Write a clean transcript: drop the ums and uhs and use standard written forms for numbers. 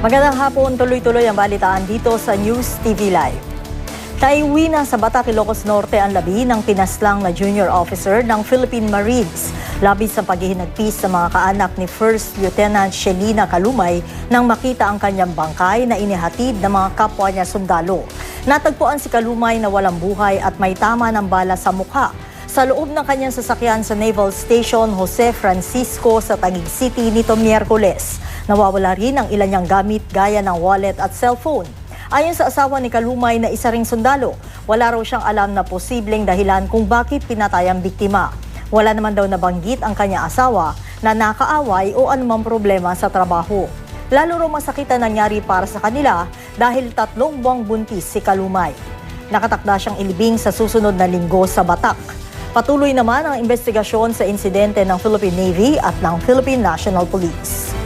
Magandang hapon, tuloy-tuloy ang balitaan dito sa News TV Live. Naiuwi na sa Batac, Ilocos Norte ang labi ng pinaslang na junior officer ng Philippine Marines. Labis ang paghihinagpis sa mga kaanak ni First Lieutenant Shelina Calumay nang makita ang kanyang bangkay na inihatid ng mga kapwa niya sundalo. Natagpuan si Calumay na walang buhay at may tama ng bala sa mukha sa loob ng kanyang sasakyan sa Naval Station Jose Francisco sa Taguig City nito Miyerkules. Nawawala rin ang ilan niyang gamit gaya ng wallet at cellphone. Ayon sa asawa ni Calumay na isa ring sundalo, wala raw siyang alam na posibleng dahilan kung bakit pinatay ang biktima. Wala naman daw nabanggit ang kanyang asawa na nakaaway o anumang problema sa trabaho. Lalo raw masakit ang nangyari para sa kanila dahil 3 buwang buntis si Calumay. Nakatakda siyang ilibing sa susunod na linggo sa Batac. Patuloy naman ang investigasyon sa insidente ng Philippine Navy at ng Philippine National Police.